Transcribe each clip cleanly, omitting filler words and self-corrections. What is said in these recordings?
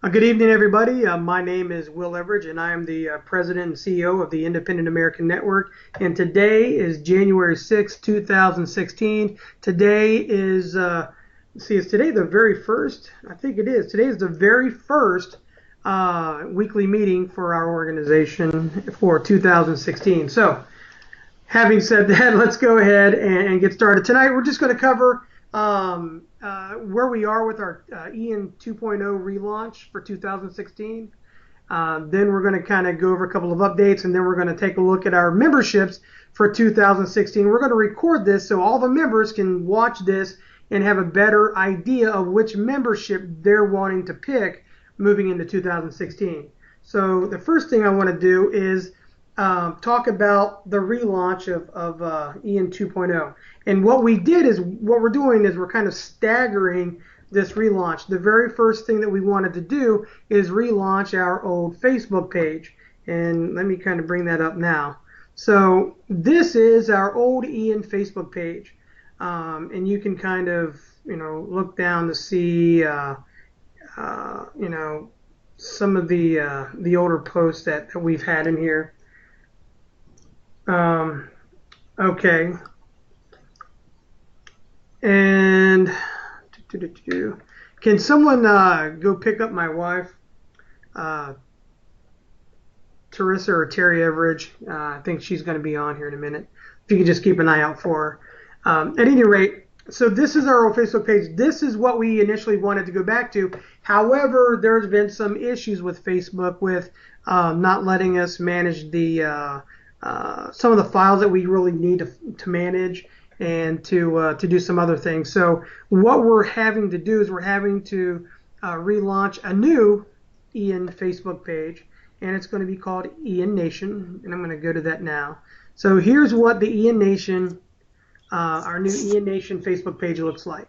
Good evening, everybody. My name is Will Everidge, and I am the President and CEO of the Independent American Network. And today is January 6th, 2016. Today is, is today the very first? I think it is. Today is the very first weekly meeting for our organization for 2016. So, having said that, let's go ahead and get started. Tonight, we're just going to cover where we are with our Ian 2.0 relaunch for 2016. Then we're going to kind of go over a couple of updates, and then we're going to take a look at our memberships for 2016. We're going to record this so all the members can watch this and have a better idea of which membership they're wanting to pick moving into 2016. So the first thing I want to do is talk about the relaunch of Ian 2.0. And what we did is, what we're doing is we're kind of staggering this relaunch. The very first thing that we wanted to do is relaunch our old Facebook page. And let me kind of bring that up now. So this is our old Ian Facebook page. And you can kind of, look down to see, some of the older posts that we've had in here. Okay. And can someone go pick up my wife, Teresa or Terry Everidge? I think she's going to be on here in a minute. If you could just keep an eye out for her. At any rate, so this is our old Facebook page. This is what we initially wanted to go back to. However, there's been some issues with Facebook with not letting us manage the some of the files that we really need to manage and to do some other things. So what we're having to do is we're having to relaunch a new Ian Facebook page, and it's going to be called Ian Nation, and I'm going to go to that now. So here's what the Ian Nation, our new Ian Nation Facebook page looks like.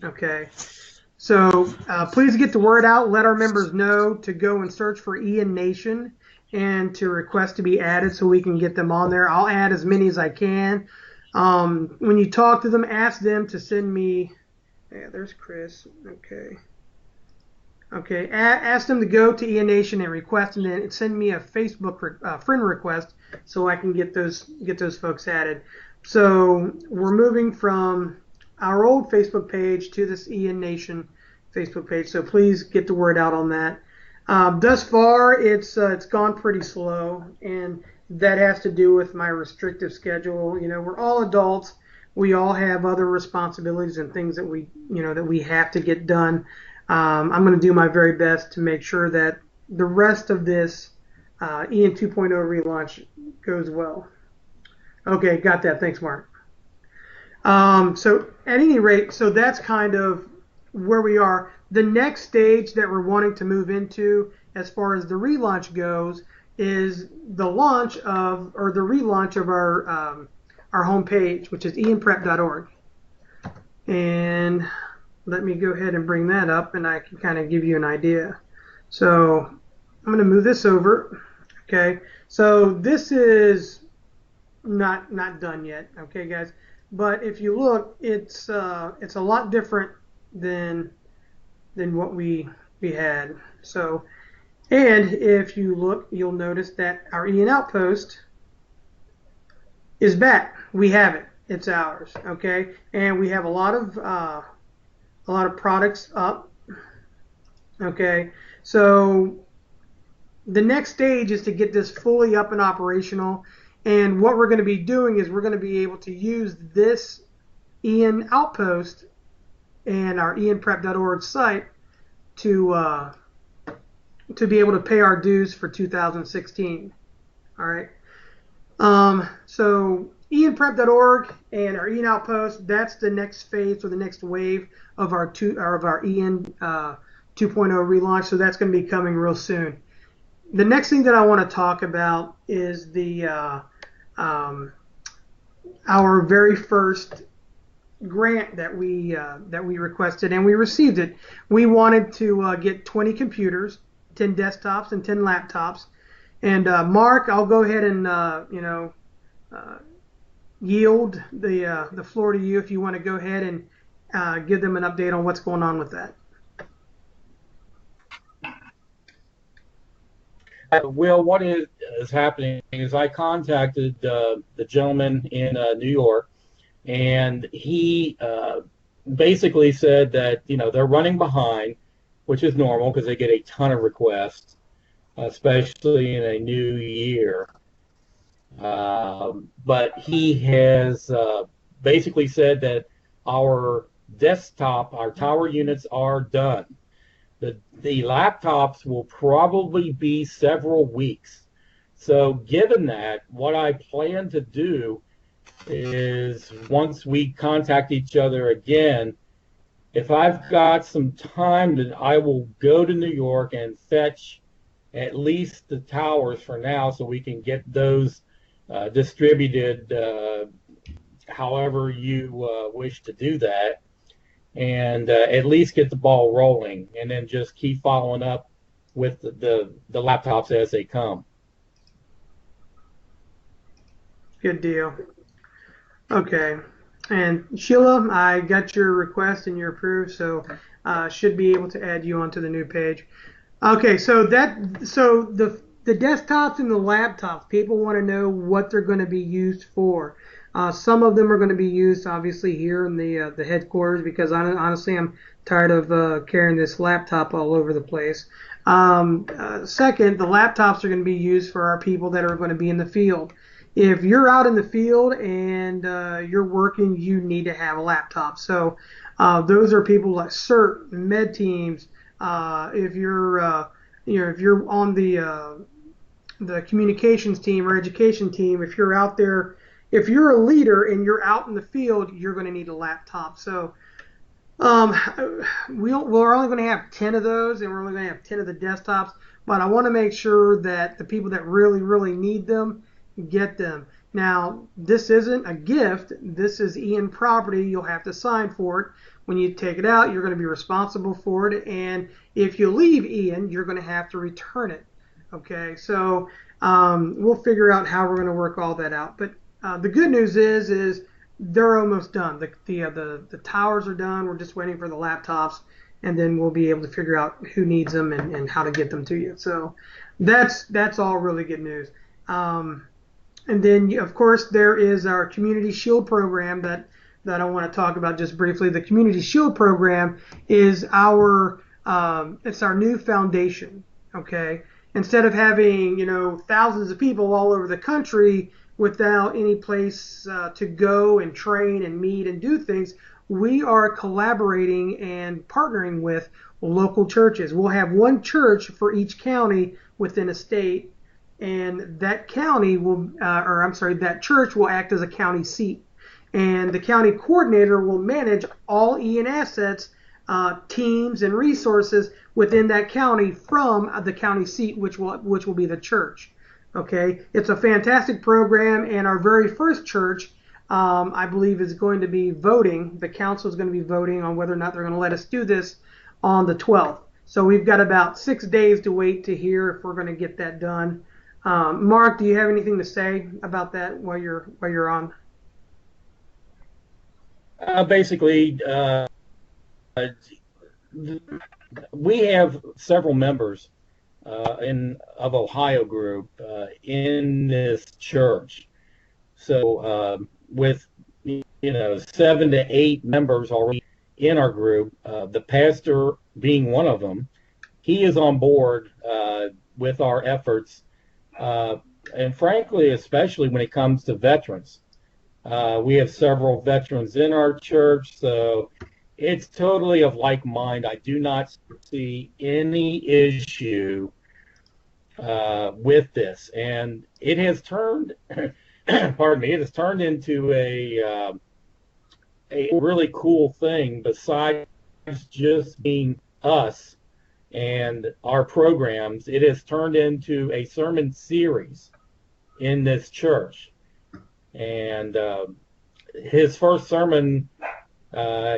Okay. So please get the word out. Let our members know to go and search for Ian Nation and to request to be added so we can get them on there. I'll add as many as I can. When you talk to them, ask them to send me. Yeah, there's Chris. Okay. Okay. Ask them to go to Ian Nation and request, and then send me a Facebook friend request so I can get those folks added. So we're moving from our old Facebook page to this Ian Nation Facebook page. So please get the word out on that. Thus far, it's gone pretty slow, and that has to do with my restrictive schedule. We're all adults. We all have other responsibilities and things that we have to get done. I'm going to do my very best to make sure that the rest of this Ian 2.0 relaunch goes well. Okay, got that. Thanks, Mark. So at any rate, so that's kind of where we are. The next stage that we're wanting to move into as far as the relaunch goes is the relaunch of our homepage, which is ianprep.org. And let me go ahead and bring that up, and I can kind of give you an idea. So I'm going to move this over. Okay, so this is not done yet. Okay, guys, but if you look, it's a lot different than what we had. So, and if you look, you'll notice that our Ian Outpost is back. We have it. It's ours. Okay, and we have a lot of products up. Okay, so the next stage is to get this fully up and operational. And what we're going to be doing is we're going to be able to use this Ian Outpost and our ianprep.org site to be able to pay our dues for 2016. All right. So ianprep.org and our Ian Outpost, that's the next phase or the next wave of our Ian 2.0 relaunch. So that's going to be coming real soon. The next thing that I want to talk about is our very first grant that we requested, and we received it. We wanted to get 20 computers, 10 desktops, and 10 laptops. And Mark, I'll go ahead and yield the floor to you if you want to go ahead and give them an update on what's going on with that. Will, what is happening is I contacted the gentleman in New York, and he basically said that they're running behind, which is normal because they get a ton of requests, especially in a new year. But he has basically said that our tower units are done. The laptops will probably be several weeks. So given that, what I plan to do is once we contact each other again, if I've got some time, then I will go to New York and fetch at least the towers for now so we can get those distributed however you wish to do that, and at least get the ball rolling, and then just keep following up with the laptops as they come. Good deal. Okay. And Sheila, I got your request and you're approved, so should be able to add you onto the new page. Okay, so the desktops and the laptops, people want to know what they're going to be used for. Some of them are going to be used, obviously, here in the headquarters because honestly, I'm tired of carrying this laptop all over the place. Second, the laptops are going to be used for our people that are going to be in the field. If you're out in the field and you're working, you need to have a laptop. So those are people like CERT, med teams. If you're if you're on the communications team or education team, if you're out there, if you're a leader and you're out in the field, you're going to need a laptop. So um, we're only going to have 10 of those, and we're only going to have 10 of the desktops. But I want to make sure that the people that really, really need them get them. Now, this isn't a gift. This is Ian property. You'll have to sign for it. When you take it out, you're going to be responsible for it. And if you leave Ian, you're going to have to return it. Okay, so we'll figure out how we're going to work all that out. But the good news is they're almost done. The towers are done. We're just waiting for the laptops, and then we'll be able to figure out who needs them and how to get them to you. So that's all really good news. And then, of course, there is our Community Shield program that I want to talk about just briefly. The Community Shield program is it's our new foundation. Okay, instead of having thousands of people all over the country without any place to go and train and meet and do things, we are collaborating and partnering with local churches. We'll have one church for each county within a state, and that county that church will act as a county seat. And the county coordinator will manage all Ian assets, teams, and resources within that county from the county seat, which will be the church. Okay, it's a fantastic program, and our very first church, I believe, is going to be voting. The council is going to be voting on whether or not they're going to let us do this on the 12th. So we've got about 6 days to wait to hear if we're going to get that done. Mark, do you have anything to say about that while you're on? Basically, we have several members of Ohio Group in this church. So with 7 to 8 members already in our group, the pastor being one of them, he is on board with our efforts. And frankly, especially when it comes to veterans. We have several veterans in our church, so it's totally of like mind. I do not see any issue with this. And it has turned, pardon me, it has turned into a really cool thing besides just being us and our programs. It has turned into a sermon series in this church. And his first sermon,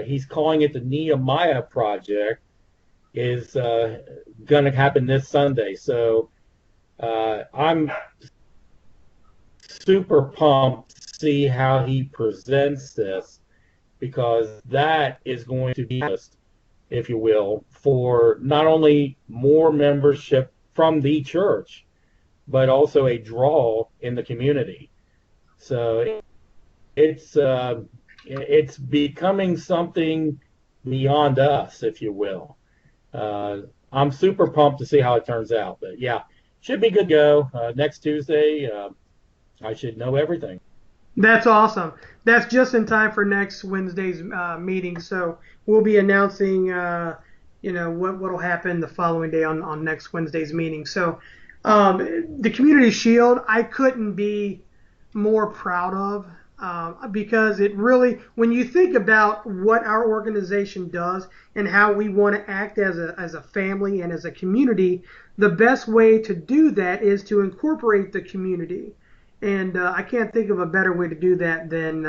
he's calling it the Nehemiah Project, is going to happen this Sunday. So I'm super pumped to see how he presents this, because that is going to be, if you will, for not only more membership from the church, but also a draw in the community. So it's becoming something beyond us, if you will. I'm super pumped to see how it turns out. But yeah, should be good to go. Next Tuesday, I should know everything. That's awesome. That's just in time for next Wednesday's meeting. So we'll be announcing, what'll happen the following day on next Wednesday's meeting. So the Community Shield, I couldn't be more proud of because it really, when you think about what our organization does and how we want to act as a family and as a community, the best way to do that is to incorporate the community. And I can't think of a better way to do that than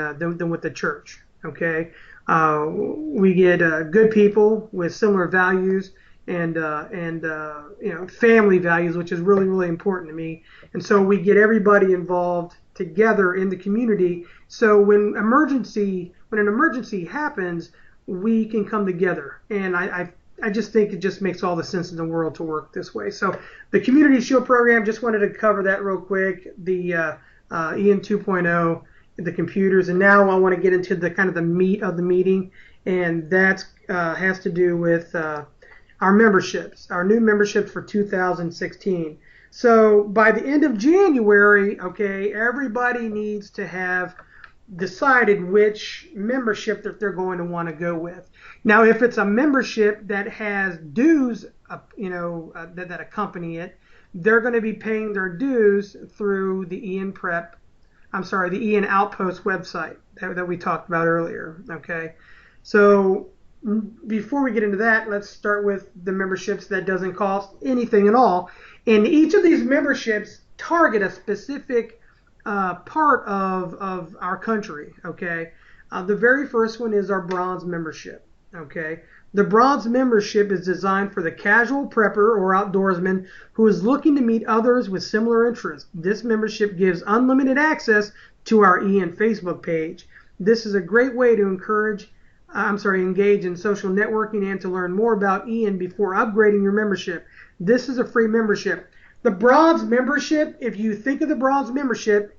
with the church. Okay, we get good people with similar values and family values, which is really really important to me. And so we get everybody involved together in the community. So when an emergency happens, we can come together. And I just think it just makes all the sense in the world to work this way. So the Community Shield program, just wanted to cover that real quick. The EN 2.0, the computers, and now I want to get into the kind of the meat of the meeting, and that has to do with our memberships, our new memberships for 2016. So by the end of January, okay, everybody needs to have decided which membership that they're going to want to go with. Now, if it's a membership that has dues, that accompany it, they're going to be paying their dues through the the Ian Outpost website that we talked about earlier. Okay, so before we get into that, let's start with the memberships that doesn't cost anything at all. And each of these memberships target a specific part of our country. Okay, the very first one is our bronze membership. Okay, the bronze membership is designed for the casual prepper or outdoorsman who is looking to meet others with similar interests. This membership gives unlimited access to our Ian Facebook page. This is a great way to engage in social networking and to learn more about Ian before upgrading your membership. This is a free membership. The bronze membership, if you think of the bronze membership,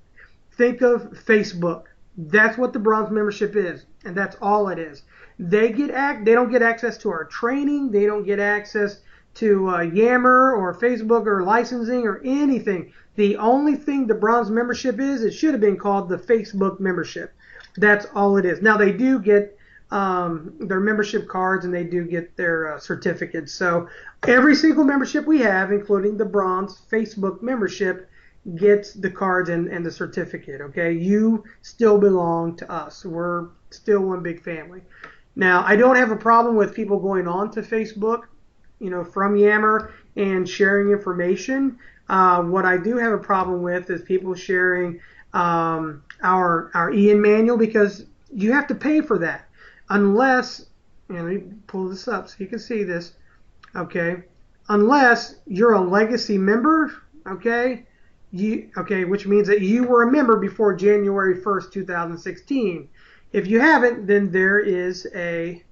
think of Facebook. That's what the bronze membership is, and that's all it is. They don't get access to our training. They don't get access to Yammer or Facebook or licensing or anything. The only thing the bronze membership is, it should have been called the Facebook membership. That's all it is. Now they do get their membership cards and they do get their certificates. So every single membership we have, including the bronze Facebook membership, gets the cards and the certificate. Okay, you still belong to us. We're still one big family. Now, I don't have a problem with people going on to Facebook, from Yammer and sharing information. What I do have a problem with is people sharing our Ian manual, because you have to pay for that. Unless, let me pull this up so you can see this, okay? Unless you're a legacy member, okay? Which means that you were a member before January 1st, 2016. If you haven't, then there is a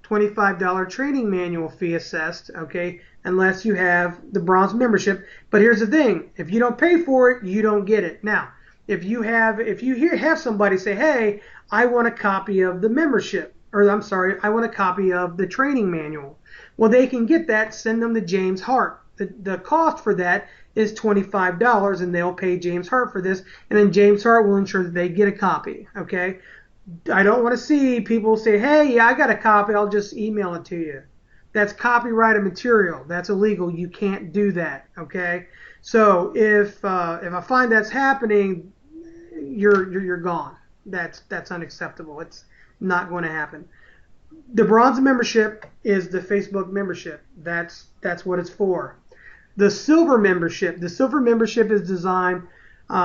$25 training manual fee assessed, okay, unless you have the bronze membership. But here's the thing, if you don't pay for it, you don't get it. Now, if you have somebody say, hey, I want a copy of the membership, I want a copy of the training manual. Well, they can get that, send them to James Hart. The cost for that is $25, and they'll pay James Hart for this, and then James Hart will ensure that they get a copy, okay? I don't want to see people say, hey, yeah, I got a copy, I'll just email it to you. That's copyrighted material. That's illegal. You can't do that, okay? So if I find that's happening, you're gone. That's unacceptable. It's not going to happen. The bronze membership is the Facebook membership. That's what it's for. The silver membership is designed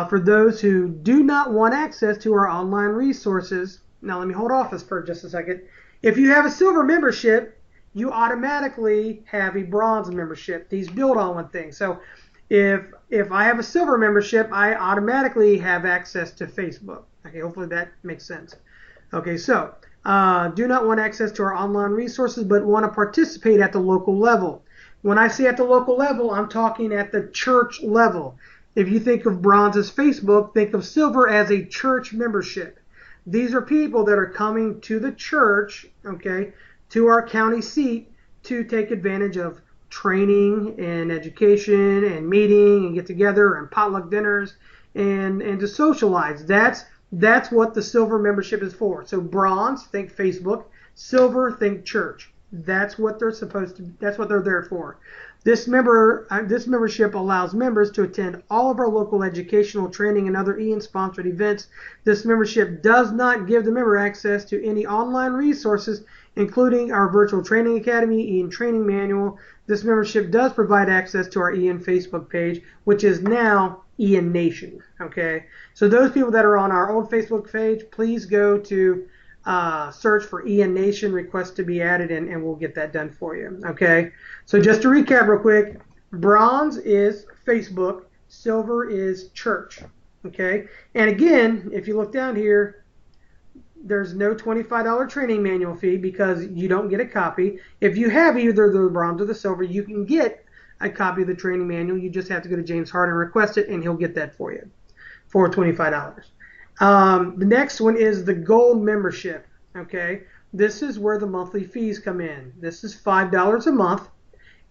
for those who do not want access to our online resources. Now let me hold off this for just a second. If you have a silver membership, you automatically have a bronze membership. These build on one thing. So if I have a silver membership, I automatically have access to Facebook. Okay, hopefully that makes sense. Okay, so do not want access to our online resources but want to participate at the local level. When I say at the local level, I'm talking at the church level. If you think of bronze as Facebook, think of silver as a church membership. These are people that are coming to the church, okay, to our county seat to take advantage of training and education and meeting and get together and potluck dinners and to socialize. That's what the silver membership is for. So bronze, think Facebook. Silver, think church. That's what they're supposed to. That's what they're there for. This membership allows members to attend all of our local educational training and other Ian-sponsored events. This membership does not give the member access to any online resources, including our virtual training academy, Ian Training Manual. This membership does provide access to our Ian Facebook page, which is now Ian Nation. Okay, so those people that are on our old Facebook page, please go to search for Ian Nation, request to be added, and we'll get that done for you. Okay, so just to recap real quick, bronze is Facebook, silver is church. Okay, and again, if you look down here, there's no $25 training manual fee because you don't get a copy. If you have either the bronze or the silver, you can get a copy of the training manual. You just have to go to James Hart and request it, and he'll get that for you for $25. The next one is the gold membership. Okay, this is where the monthly fees come in. This is $5 a month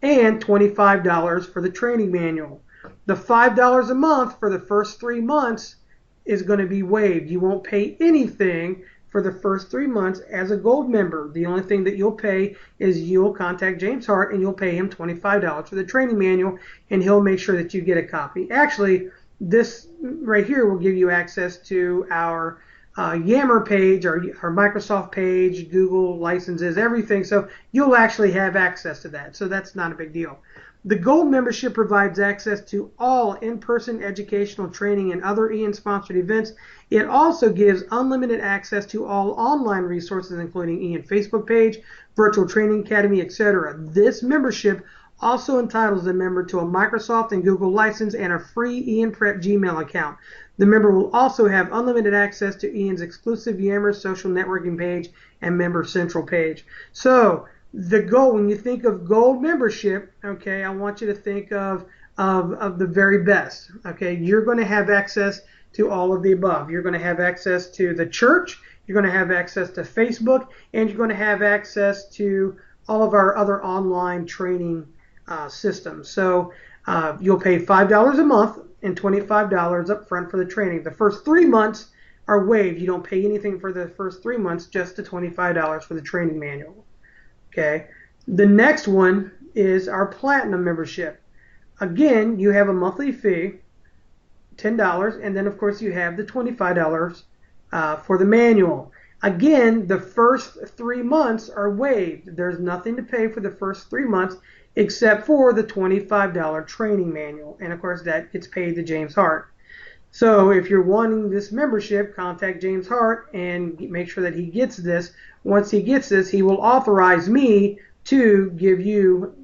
and $25 for the training manual. The $5 a month for the first 3 months is going to be waived. You won't pay anything for the first 3 months as a gold member. The only thing that you'll pay is you'll contact James Hart and you'll pay him $25 for the training manual, and he'll make sure that you get a copy. Actually, this right here will give you access to our Yammer page, our Microsoft page, Google licenses, everything. So you'll actually have access to that. So that's not a big deal. The Gold membership provides access to all in-person educational training and other Ian-sponsored events. It also gives unlimited access to all online resources, including Ian Facebook page, virtual training academy, etc. This membership also entitles the member to a Microsoft and Google license and a free Ian Prep Gmail account. The member will also have unlimited access to Ian's exclusive Yammer social networking page and Member Central page. So the gold, when you think of gold membership, okay, I want you to think of the very best. Okay, you're going to have access to all of the above. You're going to have access to the church, you're going to have access to Facebook, and you're going to have access to all of our other online training systems. So you'll pay $5 a month and $25 up front for the training. The first 3 months are waived. You don't pay anything for the first 3 months, just the $25 for the training manual. Okay. The next one is our Platinum membership. Again, you have a monthly fee, $10, and then of course you have the $25 for the manual. Again, the first 3 months are waived. There's nothing to pay for the first 3 months except for the $25 training manual. And of course that gets paid to James Hart. So if you're wanting this membership, contact James Hart and make sure that he gets this. Once he gets this, he will authorize me to give you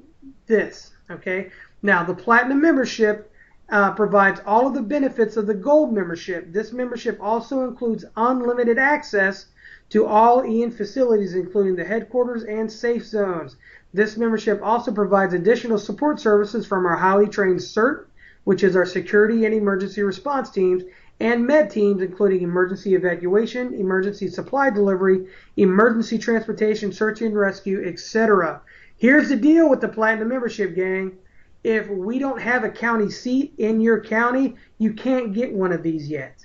this. Okay. Now the Platinum membership provides all of the benefits of the Gold membership. This membership also includes unlimited access to all Ian facilities, including the headquarters and safe zones. This membership also provides additional support services from our highly trained CERT, which is our security and emergency response teams, and med teams, including emergency evacuation, emergency supply delivery, emergency transportation, search and rescue, etc. Here's the deal with the Platinum membership, gang. If we don't have a county seat in your county, you can't get one of these yet.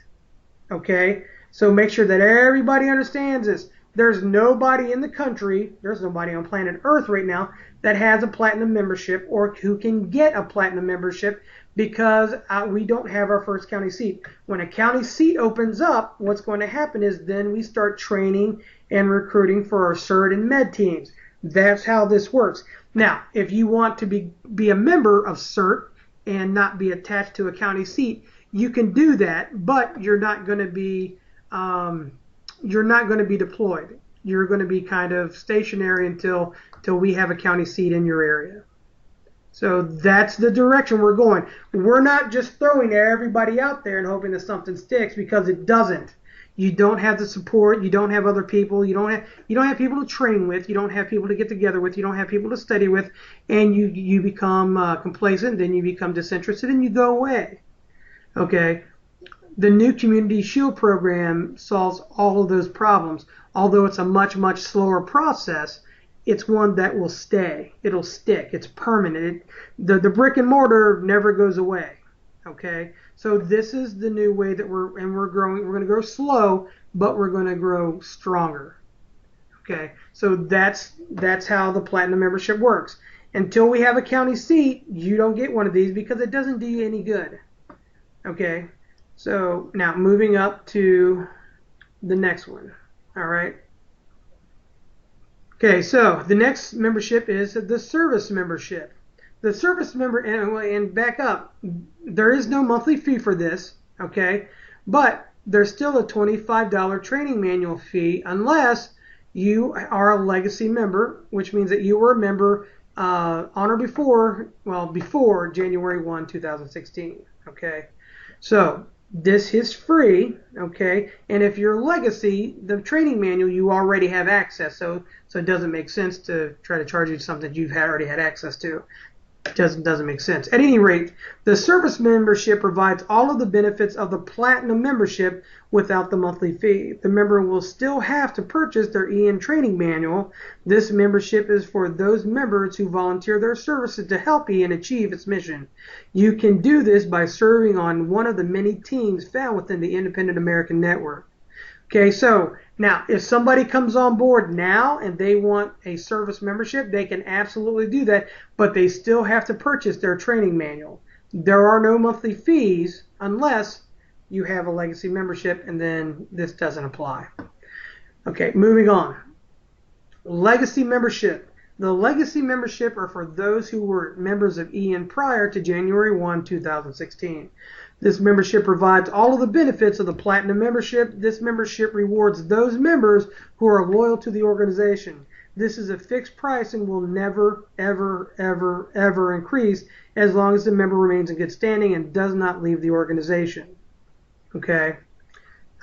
Okay? So make sure that everybody understands this. There's nobody in the country, there's nobody on planet Earth right now that has a Platinum membership or who can get a Platinum membership because we don't have our first county seat. When a county seat opens up, what's going to happen is then we start training and recruiting for our CERT and med teams. That's how this works. Now, if you want to be a member of CERT and not be attached to a county seat, you can do that, but you're not going to be deployed. You're going to be kind of stationary until we have a county seat in your area. So that's the direction we're going. We're not just throwing everybody out there and hoping that something sticks, because it doesn't. You don't have the support. You don't have other people. You don't have people to train with. You don't have people to get together with. You don't have people to study with, and you become complacent. Then you become disinterested, and you go away. Okay. The new Community Shield program solves all of those problems. Although it's a much, much slower process, it's one that will stay. It'll stick. It's permanent. The brick and mortar never goes away. Okay? So this is the new way that we're growing. We're going to grow slow, but we're going to grow stronger. Okay? So that's how the Platinum membership works. Until we have a county seat, you don't get one of these because it doesn't do you any good. Okay? So now moving up to the next one. All right. Okay, so the next membership is the service membership. The service member, and back up, there is no monthly fee for this, okay? But there's still a $25 training manual fee unless you are a legacy member, which means that you were a member on or before January 1, 2016, okay? So this is free, okay? And if you're legacy, the training manual you already have access, so it doesn't make sense to try to charge you something you've already had access to. It doesn't make sense. At any rate, the service membership provides all of the benefits of the Platinum membership without the monthly fee. The member will still have to purchase their EN training manual. This membership is for those members who volunteer their services to help EN achieve its mission. You can do this by serving on one of the many teams found within the Independent American Network. Okay, so now if somebody comes on board now and they want a service membership, they can absolutely do that, but they still have to purchase their training manual. There are no monthly fees unless you have a legacy membership, and then this doesn't apply. Okay, moving on. Legacy membership. The legacy membership are for those who were members of EN prior to January 1, 2016. This membership provides all of the benefits of the Platinum membership. This membership rewards those members who are loyal to the organization. This is a fixed price and will never, ever, ever, ever increase as long as the member remains in good standing and does not leave the organization. Okay?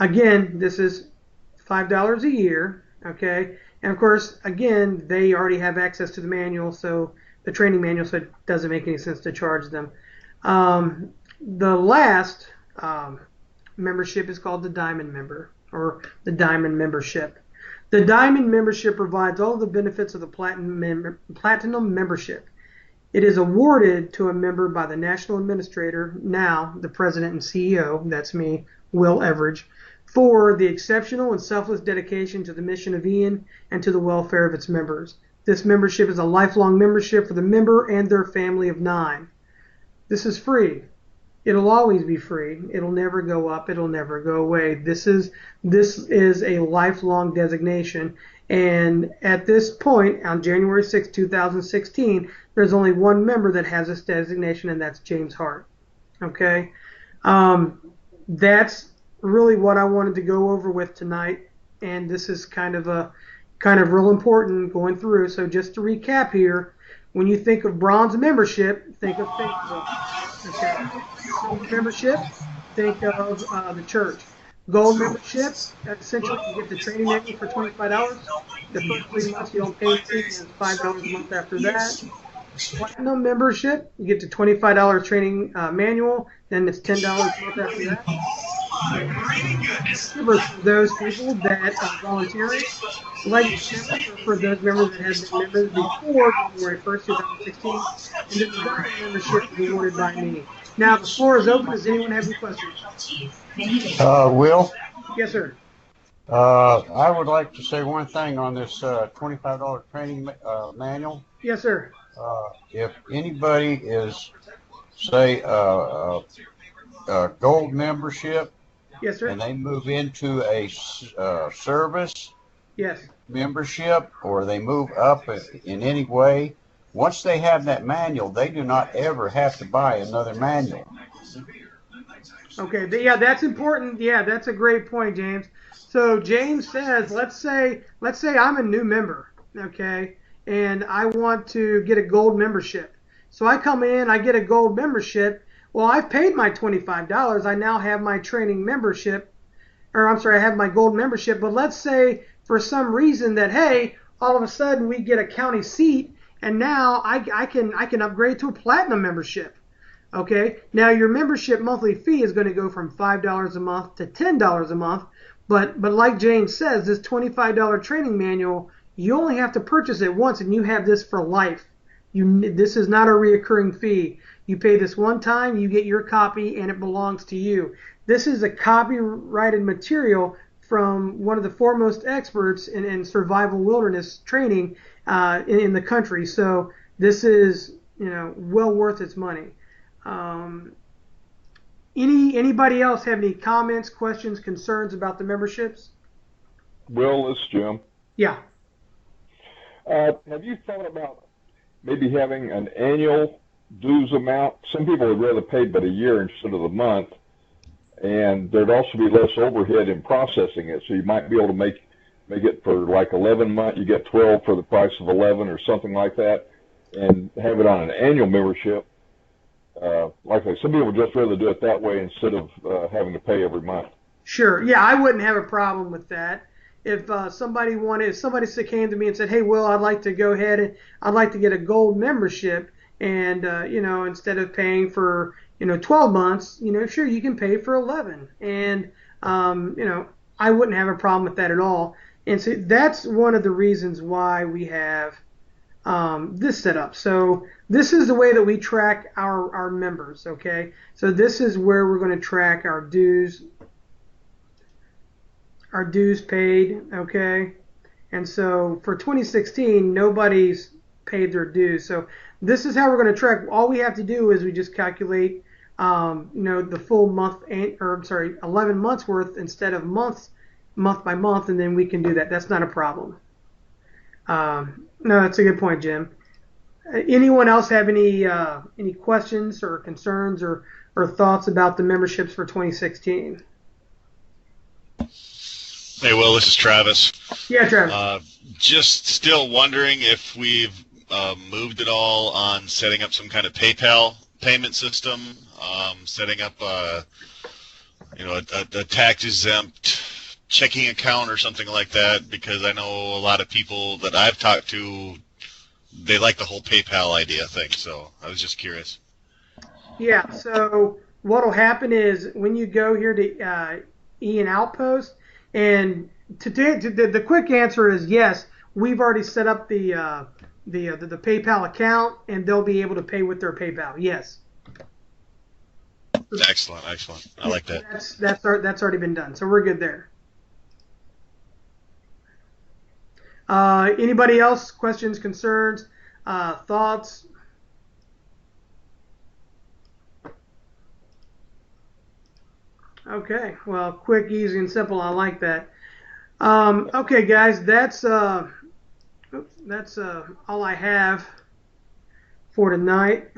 Again, this is $5 a year. Okay? And of course, again, they already have access to the manual, so the training manual, so it doesn't make any sense to charge them. The last membership is called the Diamond member, or the Diamond membership. The Diamond membership provides all the benefits of the Platinum membership. It is awarded to a member by the National Administrator, now the President and CEO, that's me, Will Everidge, for the exceptional and selfless dedication to the mission of EN and to the welfare of its members. This membership is a lifelong membership for the member and their family of 9. This is free. It'll always be free. It'll never go up. It'll never go away. This is a lifelong designation. And at this point, on January 6, 2016, there's only one member that has this designation, and that's James Hart. Okay? That's really what I wanted to go over with tonight. And this is kind of real important going through. So just to recap here, when you think of bronze membership, think of Facebook. Okay. Silver membership, think of the church. Gold membership, essentially you get the training manual for $25. The first 3 months you don't pay anything, and it's $5 a month after that. Platinum membership, you get the $25 training manual, then it's $10 a month after that. For those people that are volunteering, legacy members are for those members that have been members before January 1st, 2016, and then the Diamond membership is awarded by me. Now the floor is open. Does anyone have any questions? Will? Yes, sir. I would like to say one thing on this $25 training manual. Yes, sir. If anybody is, say, a gold membership, yes, sir, and they move into a service yes, membership, or they move up in any way, once they have that manual, they do not ever have to buy another manual. Okay, yeah, that's important. Yeah, that's a great point, James. So James says, let's say I'm a new member, okay, and I want to get a gold membership. So I come in, I get a gold membership. Well, I've paid my $25. I now have my training membership. or I'm sorry, I have my gold membership, but let's say for some reason that, hey, all of a sudden we get a county seat and now I can upgrade to a platinum membership. Okay, now your membership monthly fee is going to go from $5 a month to $10 a month, but like James says, this $25 training manual, you only have to purchase it once and you have this for life. This is not a reoccurring fee. You pay this one time, you get your copy, and it belongs to you. This is a copyrighted material from one of the foremost experts in survival wilderness training in the country. So this is, well worth its money. Anybody else have any comments, questions, concerns about the memberships? Will, this is Jim. Yeah. Have you thought about maybe having an annual dues amount? Some people would rather pay but a year instead of the month, and there'd also be less overhead in processing it. So you might be able to make it for like 11 months. You get 12 for the price of 11 or something like that, and have it on an annual membership. Like I said, some people would just rather do it that way instead of having to pay every month. Sure. Yeah, I wouldn't have a problem with that. If somebody came to me and said, "Hey, Will, I'd like to go ahead and I'd like to get a gold membership," and instead of paying for 12 months, sure, you can pay for 11, and I wouldn't have a problem with that at all. And so that's one of the reasons why we have this set up. So this is the way that we track our members. Okay, so this is where we're going to track our dues paid. Okay, and so for 2016, nobody's paid their dues. So this is how we're going to track. All we have to do is we just calculate the full month, 11 months worth instead of month by month, and then we can do that. That's not a problem. No, that's a good point, Jim. Anyone else have any questions or concerns or thoughts about the memberships for 2016? Hey, Will, this is Travis. Yeah, Travis. Just still wondering if we've moved at all on setting up some kind of PayPal payment system, setting up a tax-exempt checking account or something like that, because I know a lot of people that I've talked to, they like the whole PayPal idea thing, so I was just curious. Yeah, so what will happen is when you go here to Ian Outpost, and the quick answer is yes, we've already set up the PayPal account, and they'll be able to pay with their PayPal. Yes. Excellent. I like that. That's already been done, so we're good there. Anybody else? Questions, concerns, thoughts? Okay, well, quick, easy, and simple. I like that. Okay, guys, that's all I have for tonight.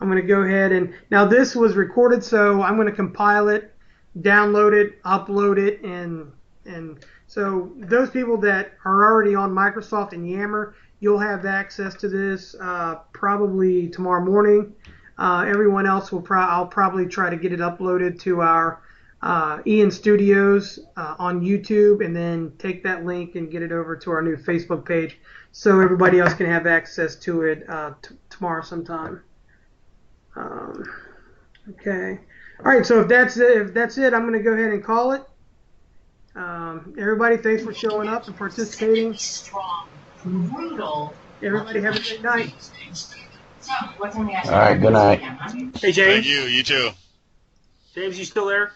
I'm going to go ahead and now this was recorded, so I'm going to compile it, download it, upload it, and so those people that are already on Microsoft and Yammer, you'll have access to this probably tomorrow morning. Everyone else I'll probably try to get it uploaded to our Ian Studios on YouTube, and then take that link and get it over to our new Facebook page, so everybody else can have access to it tomorrow sometime. Okay. All right. So if that's it, I'm going to go ahead and call it. Everybody, thanks for showing up and participating. Everybody have a great night. All right, good night. Hey, James. Thank you. You too. James, you still there?